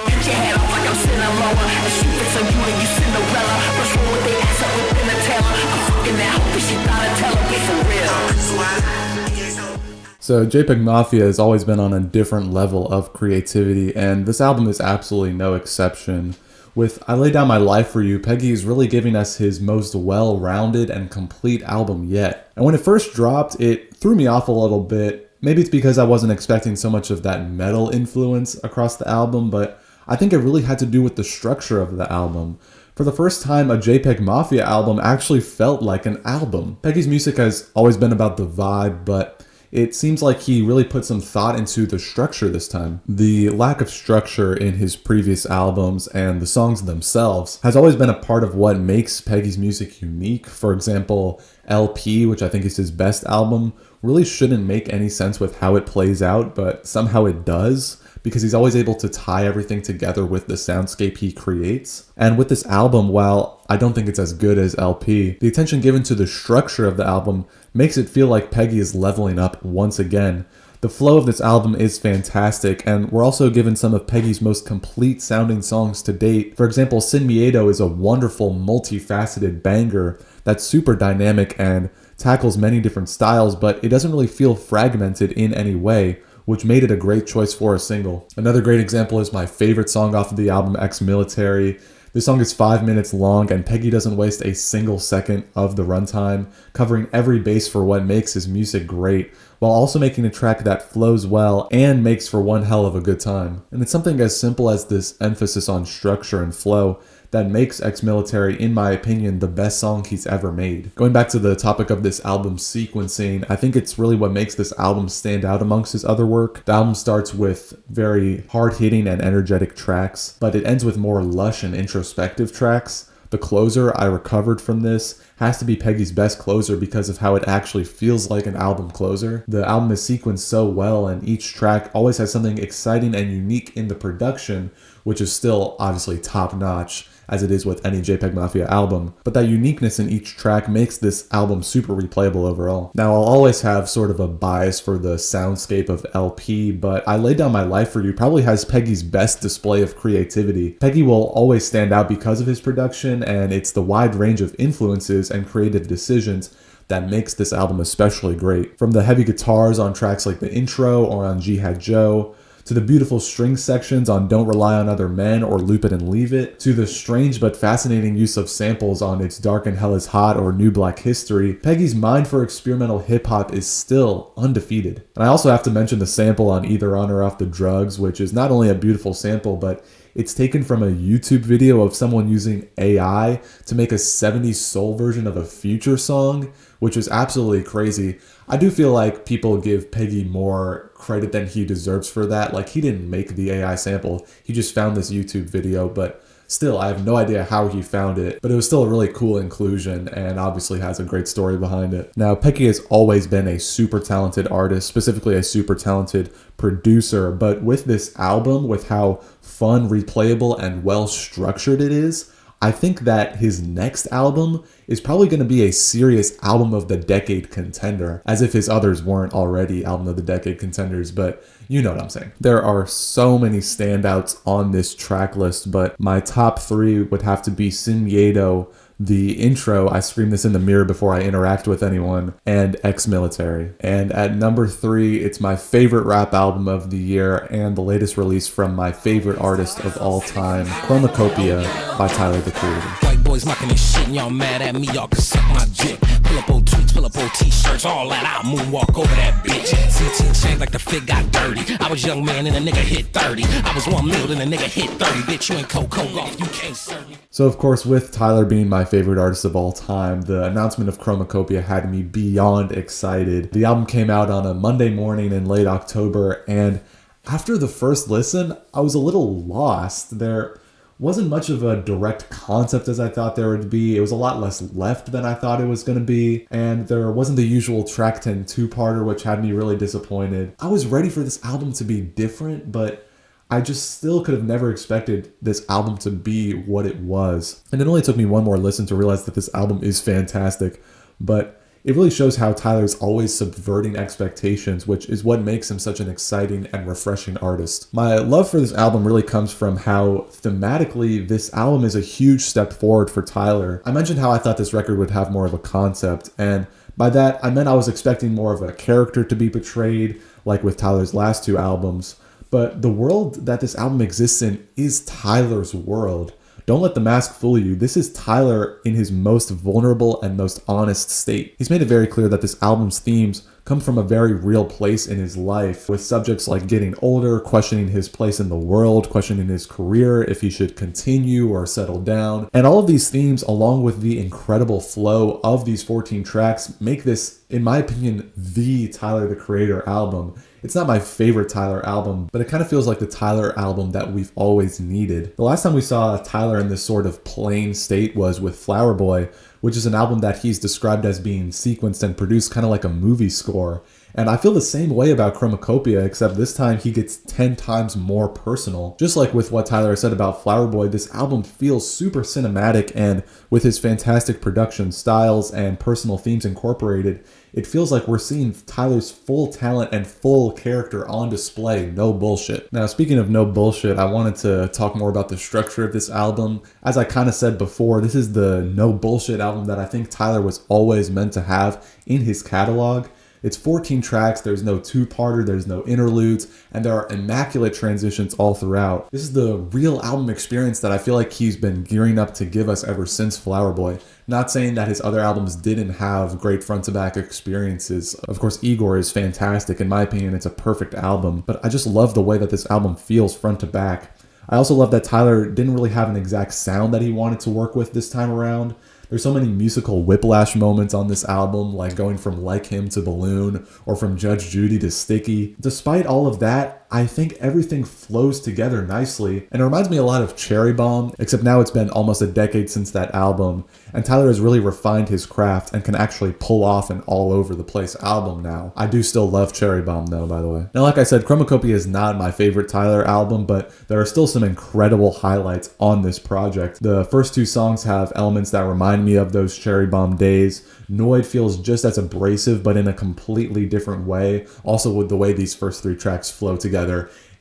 So JPEG Mafia has always been on a different level of creativity, and this album is absolutely no exception. With I Lay Down My Life For You, Peggy is really giving us his most well-rounded and complete album yet. And when it first dropped, it threw me off a little bit. Maybe it's because I wasn't expecting so much of that metal influence across the album, but I think it really had to do with the structure of the album. For the first time, a JPEG Mafia album actually felt like an album. Peggy's music has always been about the vibe, but it seems like he really put some thought into the structure this time. The lack of structure in his previous albums and the songs themselves has always been a part of what makes Peggy's music unique. For example, LP, which I think is his best album, really shouldn't make any sense with how it plays out, but somehow it does, because he's always able to tie everything together with the soundscape he creates. And with this album, while I don't think it's as good as LP, the attention given to the structure of the album makes it feel like Peggy is leveling up once again. The flow of this album is fantastic, and we're also given some of Peggy's most complete sounding songs to date. For example, Sin Miedo is a wonderful, multifaceted banger that's super dynamic and tackles many different styles, but it doesn't really feel fragmented in any way, which made it a great choice for a single. Another great example is my favorite song off of the album, Ex-Military. This song is 5 minutes long, and Peggy doesn't waste a single second of the runtime, covering every base for what makes his music great, while also making a track that flows well and makes for one hell of a good time. And it's something as simple as this emphasis on structure and flow that makes Ex-Military, in my opinion, the best song he's ever made. Going back to the topic of this album sequencing, I think it's really what makes this album stand out amongst his other work. The album starts with very hard-hitting and energetic tracks, but it ends with more lush and introspective tracks. The closer, I Recovered From This, has to be Peggy's best closer because of how it actually feels like an album closer. The album is sequenced so well, and each track always has something exciting and unique in the production, which is still obviously top-notch, as it is with any JPEG Mafia album, but that uniqueness in each track makes this album super replayable overall. Now, I'll always have sort of a bias for the soundscape of LP, but I Lay Down My Life For You probably has Peggy's best display of creativity. Peggy will always stand out because of his production, and it's the wide range of influences and creative decisions that makes this album especially great. From the heavy guitars on tracks like the intro or on Jihad Joe, to the beautiful string sections on Don't Rely on Other Men or Loop It and Leave It, to the strange but fascinating use of samples on It's Dark and Hell is Hot or New Black History, Peggy's mind for experimental hip-hop is still undefeated. And I also have to mention the sample on Either On or Off the Drugs, which is not only a beautiful sample, but it's taken from a YouTube video of someone using AI to make a 70s soul version of a Future song, which is absolutely crazy. I do feel like people give Peggy more credit than he deserves for that. Like, he didn't make the AI sample. He just found this YouTube video, but still, I have no idea how he found it, but it was still a really cool inclusion and obviously has a great story behind it. Now, Peggy has always been a super talented artist, specifically a super talented producer, but with this album, with how fun, replayable, and well structured it is, I think that his next album is probably going to be a serious album of the decade contender, as if his others weren't already album of the decade contenders, but you know what I'm saying. There are so many standouts on this track list, but my top 3 would have to be Sin Miedo, the intro, I Scream This in the Mirror Before I Interact with Anyone, and Ex-Military. And at number 3, it's my favorite rap album of the year and the latest release from my favorite artist of all time, Chromacopia by Tyler, the Creator.
White boys mocking this shit and y'all mad at me, y'all can suck my dick. Pull up old tweets, pull up old t-shirts, all that, I'll moonwalk over that bitch. 16 chains like the fit got dirty. I was young man and a nigga hit 30. I was 1 mil and a nigga hit 30. Bitch, you ain't Coco off, you can't serve me.
So of course, with Tyler being my favorite artist of all time, the announcement of Chromacopia had me beyond excited. The album came out on a Monday morning in late October, and after the first listen, I was a little lost. There wasn't much of a direct concept as I thought there would be. It was a lot less left than I thought it was going to be, and there wasn't the usual track 10 two-parter, which had me really disappointed. I was ready for this album to be different, but I just still could have never expected this album to be what it was. And it only took me one more listen to realize that this album is fantastic, but it really shows how Tyler's always subverting expectations, which is what makes him such an exciting and refreshing artist. My love for this album really comes from how thematically this album is a huge step forward for Tyler. I mentioned how I thought this record would have more of a concept, and by that I meant I was expecting more of a character to be portrayed, like with Tyler's last 2 albums. But the world that this album exists in is Tyler's world. Don't let the mask fool you. This is Tyler in his most vulnerable and most honest state. He's made it very clear that this album's themes come from a very real place in his life, with subjects like getting older, questioning his place in the world, questioning his career, if he should continue or settle down. And all of these themes, along with the incredible flow of these 14 tracks, make this, in my opinion, the Tyler, the Creator album. It's not my favorite Tyler album, but it kind of feels like the Tyler album that we've always needed. The last time we saw Tyler in this sort of plain state was with Flower Boy, which is an album that he's described as being sequenced and produced kind of like a movie score. And I feel the same way about Chromacopia, except this time he gets 10 times more personal. Just like with what Tyler said about Flower Boy, this album feels super cinematic, and with his fantastic production styles and personal themes incorporated, it feels like we're seeing Tyler's full talent and full character on display. No bullshit. Now, speaking of no bullshit, I wanted to talk more about the structure of this album. As I kind of said before, this is the no bullshit album that I think Tyler was always meant to have in his catalog. It's 14 tracks, there's no two-parter, there's no interludes, and there are immaculate transitions all throughout. This is the real album experience that I feel like he's been gearing up to give us ever since Flower Boy. Not saying that his other albums didn't have great front-to-back experiences. Of course, Igor is fantastic. In my opinion, it's a perfect album, but I just love the way that this album feels front to back. I also love that Tyler didn't really have an exact sound that he wanted to work with this time around. There's so many musical whiplash moments on this album, like going from Like Him to Balloon, or from Judge Judy to Sticky. Despite all of that, I think everything flows together nicely, and it reminds me a lot of Cherry Bomb, except now it's been almost a decade since that album, and Tyler has really refined his craft and can actually pull off an all-over-the-place album now. I do still love Cherry Bomb though, by the way. Now, like I said, Chromacopia is not my favorite Tyler album, but there are still some incredible highlights on this project. The first 2 songs have elements that remind me of those Cherry Bomb days. Noid feels just as abrasive, but in a completely different way. Also, with the way these first 3 tracks flow together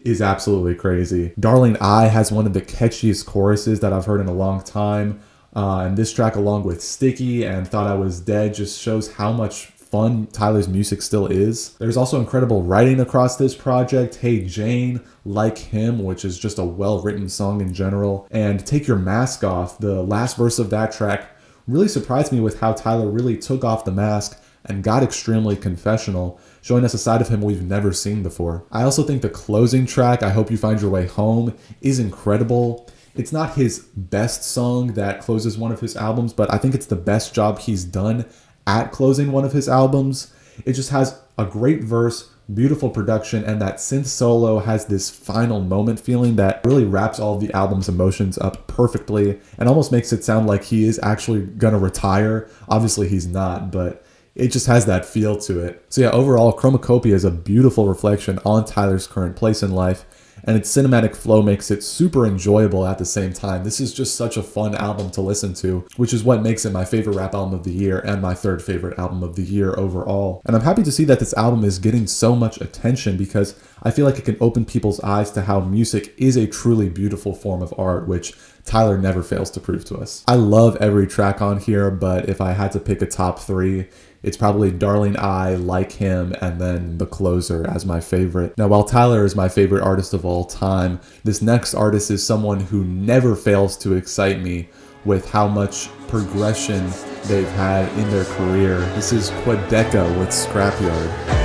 is absolutely crazy. Darling I has one of the catchiest choruses that I've heard in a long time. And this track, along with Sticky and Thought I Was Dead, just shows how much fun Tyler's music still is. There's also incredible writing across this project. Hey Jane, Like Him, which is just a well-written song in general, and Take Your Mask Off. The last verse of that track really surprised me with how Tyler really took off the mask and got extremely confessional, showing us a side of him we've never seen before. I also think the closing track, I Hope You Find Your Way Home, is incredible. It's not his best song that closes one of his albums, but I think it's the best job he's done at closing one of his albums. It just has a great verse, beautiful production, and that synth solo has this final moment feeling that really wraps all of the album's emotions up perfectly and almost makes it sound like he is actually gonna retire. Obviously he's not, but it just has that feel to it. So yeah, overall, Chromacopia is a beautiful reflection on Tyler's current place in life, and its cinematic flow makes it super enjoyable at the same time. This is just such a fun album to listen to, which is what makes it my favorite rap album of the year and my third favorite album of the year overall. And I'm happy to see that this album is getting so much attention because I feel like it can open people's eyes to how music is a truly beautiful form of art, which Tyler never fails to prove to us. I love every track on here, but if I had to pick a top three, it's probably Darling I, Like Him, and then The Closer as my favorite. Now, while Tyler is my favorite artist of all time, this next artist is someone who never fails to excite me with how much progression they've had in their career. This is Quadeca with Scrapyard.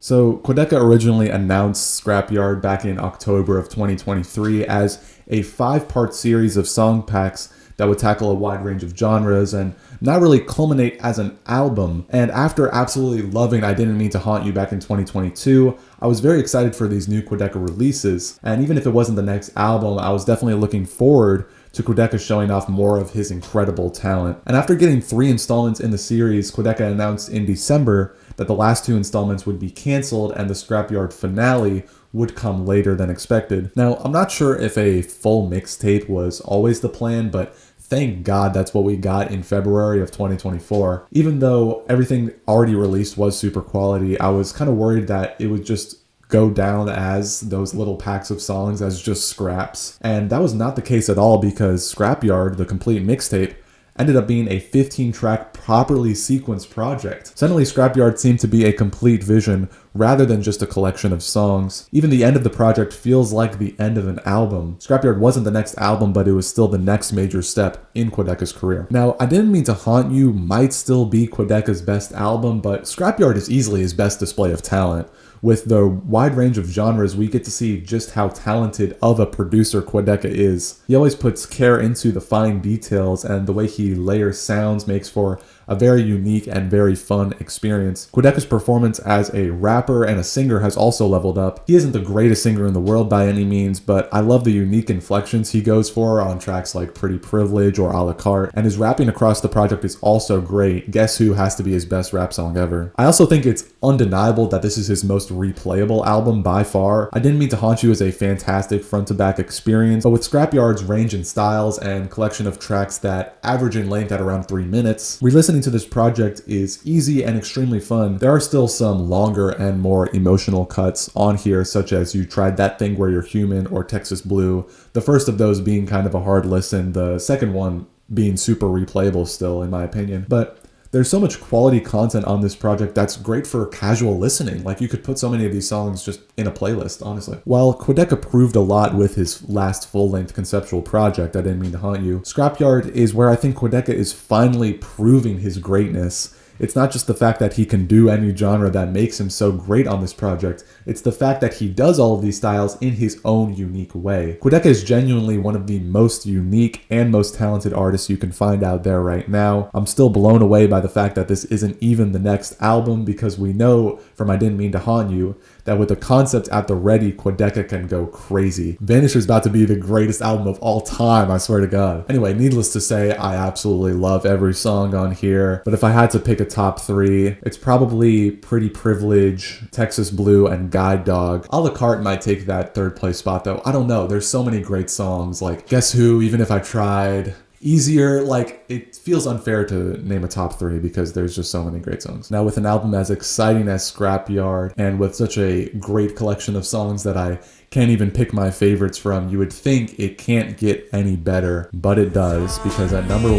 So Quadeca originally announced Scrapyard back in October of 2023 as a 5-part series of song packs that would tackle a wide range of genres and not really culminate as an album. And after absolutely loving I Didn't Mean to Haunt You back in 2022, I was very excited for these new Quadeca releases. And even if it wasn't the next album, I was definitely looking forward to Quadeca showing off more of his incredible talent. And after getting 3 installments in the series, Quadeca announced in December that the last 2 installments would be canceled and the Scrapyard finale would come later than expected. Now, I'm not sure if a full mixtape was always the plan, but thank God that's what we got in February of 2024. Even though everything already released was super quality, I was kind of worried that it would just go down as those little packs of songs as just scraps. And that was not the case at all because Scrapyard, the complete mixtape, ended up being a 15-track properly sequenced project. Suddenly, Scrapyard seemed to be a complete vision rather than just a collection of songs. Even the end of the project feels like the end of an album. Scrapyard wasn't the next album, but it was still the next major step in Quadeca's career. Now, I Didn't Mean to Haunt You might still be Quadeca's best album, but Scrapyard is easily his best display of talent. With the wide range of genres, we get to see just how talented of a producer Quadeca is. He always puts care into the fine details, and the way he layers sounds makes for a very unique and very fun experience. Quadeca's performance as a rapper and a singer has also leveled up. He isn't the greatest singer in the world by any means, but I love the unique inflections he goes for on tracks like Pretty Privilege or A La Carte, and his rapping across the project is also great. Guess Who has to be his best rap song ever. I also think it's undeniable that this is his most replayable album by far. I Didn't Mean to Haunt You is a fantastic front-to-back experience, but with Scrapyard's range in styles and collection of tracks that average in length at around 3 minutes, re-listening to this project is easy and extremely fun. There are still some longer and more emotional cuts on here, such as You Tried That Thing Where You're Human or Texas Blue, the first of those being kind of a hard listen, the second one being super replayable still in my opinion. But there's so much quality content on this project that's great for casual listening. Like, you could put so many of these songs just in a playlist, honestly. While Quadeca proved a lot with his last full-length conceptual project, I Didn't Mean to Haunt You, Scrapyard is where I think Quadeca is finally proving his greatness. It's not just the fact that he can do any genre that makes him so great on this project, it's the fact that he does all of these styles in his own unique way. Quadeca is genuinely one of the most unique and most talented artists you can find out there right now. I'm still blown away by the fact that this isn't even the next album, because we know from I Didn't Mean to Haunt You that with the concept at the ready, Quadeca can go crazy. Vanisher is about to be the greatest album of all time, I swear to God. Anyway, needless to say, I absolutely love every song on here, but if I had to pick a top 3, it's probably Pretty Privilege, Texas Blue, and Guide Dog. A La Carte might take that 3rd place spot though. I don't know, there's so many great songs like Guess Who, Even If I Tried, Easier, like, it feels unfair to name a top 3 because there's just so many great songs. Now, with an album as exciting as Scrapyard and with such a great collection of songs that I can't even pick my favorites from, you would think it can't get any better, but it does, because at number 1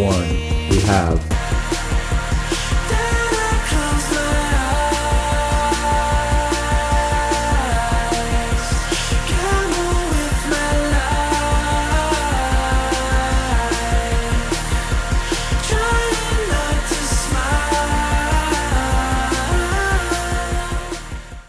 we have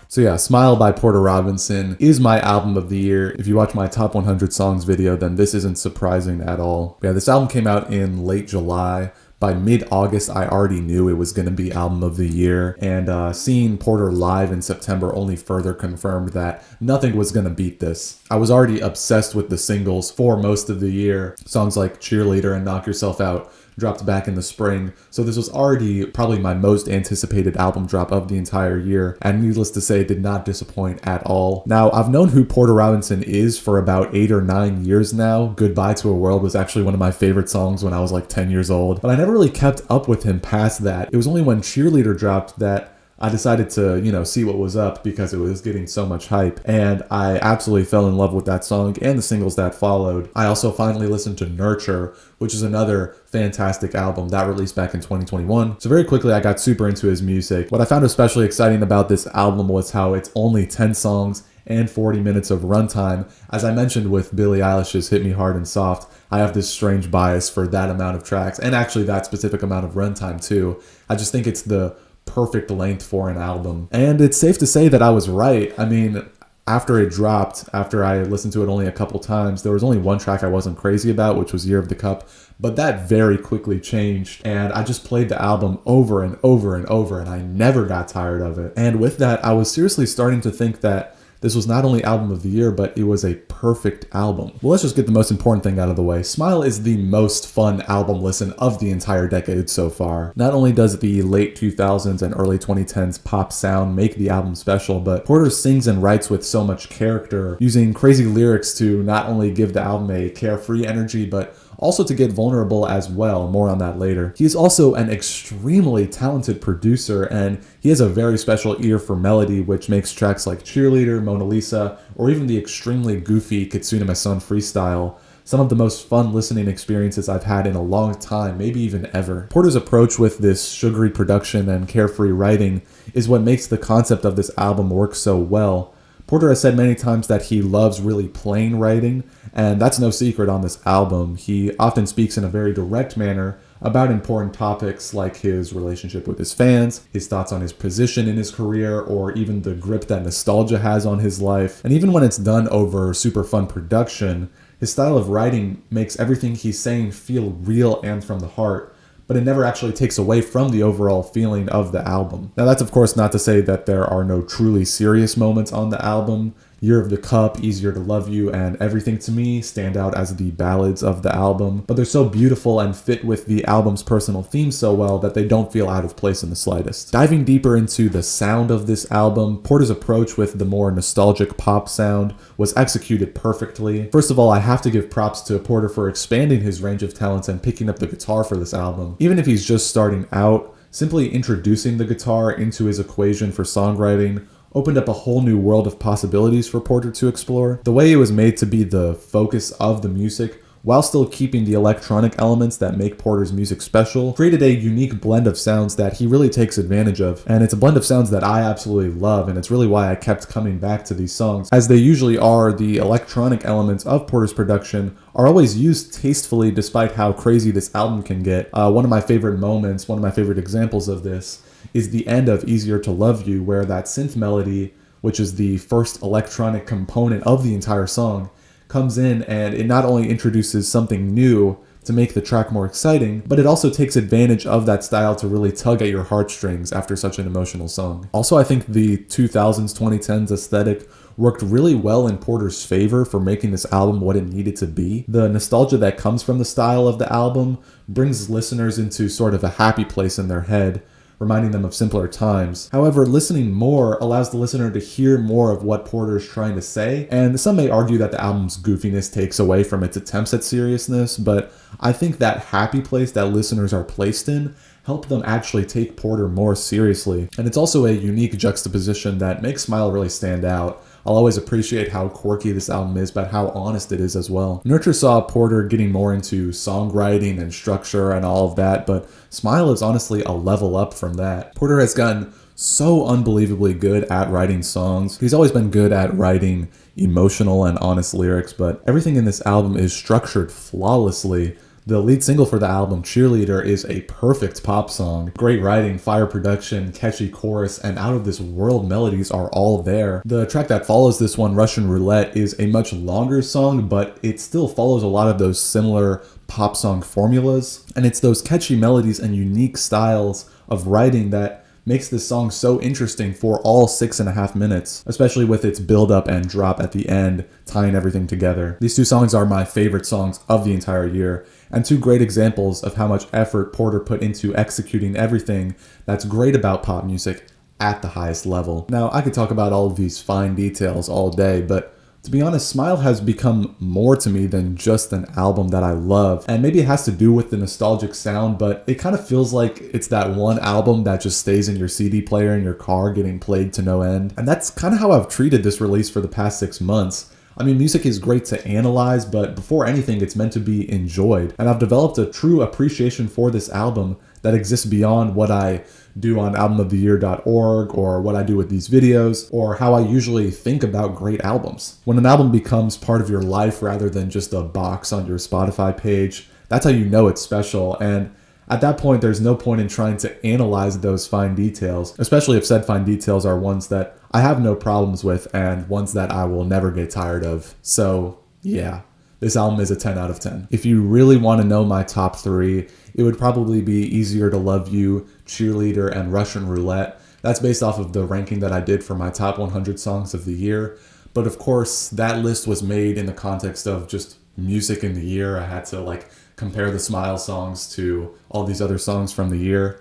So yeah, Smile by Porter Robinson is my album of the year. If you watch my top 100 songs video, then this isn't surprising at all. Yeah, this album came out in late July. By mid-August, I already knew it was going to be album of the year, and seeing Porter live in September only further confirmed that nothing was going to beat this. I was already obsessed with the singles for most of the year. Songs like Cheerleader and Knock Yourself Out dropped back in the spring, so this was already probably my most anticipated album drop of the entire year, and needless to say, did not disappoint at all. Now, I've known who Porter Robinson is for about 8 or 9 years now. Goodbye to a World was actually one of my favorite songs when I was like 10 years old, but I never really kept up with him past that. It was only when Cheerleader dropped that I decided to, see what was up because it was getting so much hype, and I absolutely fell in love with that song and the singles that followed. I also finally listened to Nurture, which is another fantastic album that released back in 2021. So very quickly, I got super into his music. What I found especially exciting about this album was how it's only 10 songs and 40 minutes of runtime. As I mentioned with Billie Eilish's Hit Me Hard and Soft, I have this strange bias for that amount of tracks, and actually that specific amount of runtime too. I just think it's the perfect length for an album. And it's safe to say that I was right. I mean, after it dropped, after I listened to it only a couple times, there was only one track I wasn't crazy about, which was Year of the Cup, but that very quickly changed, and I just played the album over and over and over, and I never got tired of it. And with that, I was seriously starting to think that this was not only album of the year, but it was a perfect album. Well, let's just get the most important thing out of the way. Smile is the most fun album listen of the entire decade so far. Not only does the late 2000s and early 2010s pop sound make the album special, but Porter sings and writes with so much character, using crazy lyrics to not only give the album a carefree energy, but also to get vulnerable as well. More on that later. He is also an extremely talented producer, and he has a very special ear for melody, which makes tracks like Cheerleader, Mona Lisa, or even the extremely goofy Kitsune Mason freestyle some of the most fun listening experiences I've had in a long time, maybe even ever. Porter's approach with this sugary production and carefree writing is what makes the concept of this album work so well. Porter has said many times that he loves really plain writing, and that's no secret on this album. He often speaks in a very direct manner about important topics like his relationship with his fans, his thoughts on his position in his career, or even the grip that nostalgia has on his life. And even when it's done over super fun production, his style of writing makes everything he's saying feel real and from the heart, but it never actually takes away from the overall feeling of the album. Now, that's of course not to say that there are no truly serious moments on the album. Year of the Cup, Easier to Love You, and Everything to Me stand out as the ballads of the album, but they're so beautiful and fit with the album's personal theme so well that they don't feel out of place in the slightest. Diving deeper into the sound of this album, Porter's approach with the more nostalgic pop sound was executed perfectly. First of all, I have to give props to Porter for expanding his range of talents and picking up the guitar for this album. Even if he's just starting out, simply introducing the guitar into his equation for songwriting opened up a whole new world of possibilities for Porter to explore. The way it was made to be the focus of the music, while still keeping the electronic elements that make Porter's music special, created a unique blend of sounds that he really takes advantage of. And it's a blend of sounds that I absolutely love, and it's really why I kept coming back to these songs. As they usually are, the electronic elements of Porter's production are always used tastefully despite how crazy this album can get. One of my favorite moments, one of my favorite examples of this, is the end of Easier to Love You, where that synth melody, which is the first electronic component of the entire song, comes in, and it not only introduces something new to make the track more exciting, but it also takes advantage of that style to really tug at your heartstrings after such an emotional song. Also, I think the 2000s, 2010s aesthetic worked really well in Porter's favor for making this album what it needed to be. The nostalgia that comes from the style of the album brings listeners into sort of a happy place in their head, reminding them of simpler times. However, listening more allows the listener to hear more of what Porter is trying to say, and some may argue that the album's goofiness takes away from its attempts at seriousness, but I think that happy place that listeners are placed in help them actually take Porter more seriously. And it's also a unique juxtaposition that makes Smile really stand out. I'll always appreciate how quirky this album is, but how honest it is as well. Nurture saw Porter getting more into songwriting and structure and all of that, but Smile is honestly a level up from that. Porter has gotten so unbelievably good at writing songs. He's always been good at writing emotional and honest lyrics, but everything in this album is structured flawlessly. The lead single for the album, Cheerleader, is a perfect pop song. Great writing, fire production, catchy chorus, and out-of-this-world melodies are all there. The track that follows this one, Russian Roulette, is a much longer song, but it still follows a lot of those similar pop song formulas. And it's those catchy melodies and unique styles of writing that makes this song so interesting for all 6.5 minutes, especially with its build up and drop at the end, tying everything together. These two songs are my favorite songs of the entire year, and two great examples of how much effort Porter put into executing everything that's great about pop music at the highest level. Now, I could talk about all of these fine details all day, but to be honest, Smile has become more to me than just an album that I love. And maybe it has to do with the nostalgic sound, but it kind of feels like it's that one album that just stays in your CD player in your car getting played to no end. And that's kind of how I've treated this release for the past 6 months. I mean, music is great to analyze, but before anything, it's meant to be enjoyed. And I've developed a true appreciation for this album that exists beyond what I do on albumoftheyear.org or what I do with these videos or how I usually think about great albums. When an album becomes part of your life rather than just a box on your Spotify page, that's how you know it's special. And at that point, there's no point in trying to analyze those fine details, especially if said fine details are ones that I have no problems with and ones that I will never get tired of. So yeah, this album is a 10 out of 10. If you really want to know my top 3, it would probably be Easier to Love You, Cheerleader, and Russian Roulette. That's based off of the ranking that I did for my top 100 songs of the year. But of course, that list was made in the context of just music in the year. I had to compare the Smile songs to all these other songs from the year.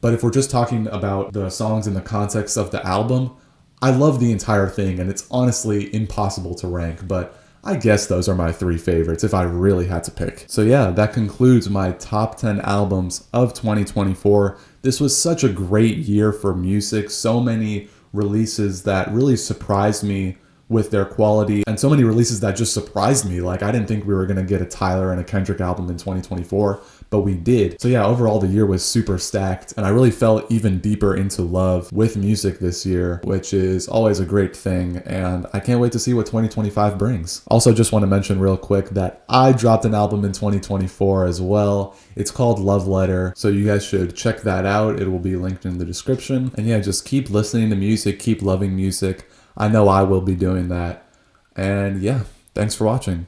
But if we're just talking about the songs in the context of the album, I love the entire thing, and it's honestly impossible to rank, but I guess those are my 3 favorites if I really had to pick. So yeah, that concludes my top 10 albums of 2024. This was such a great year for music. So many releases that really surprised me with their quality, and so many releases that just surprised me. I didn't think we were going to get a Tyler and a Kendrick album in 2024, but we did. So yeah, overall the year was super stacked, and I really fell even deeper into love with music this year, which is always a great thing, and I can't wait to see what 2025 brings. Also, just want to mention real quick that I dropped an album in 2024 as well. It's called Love Letter, so you guys should check that out. It will be linked in the description. And yeah, just keep listening to music, keep loving music. I know I will be doing that. And yeah, thanks for watching.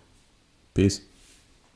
Peace.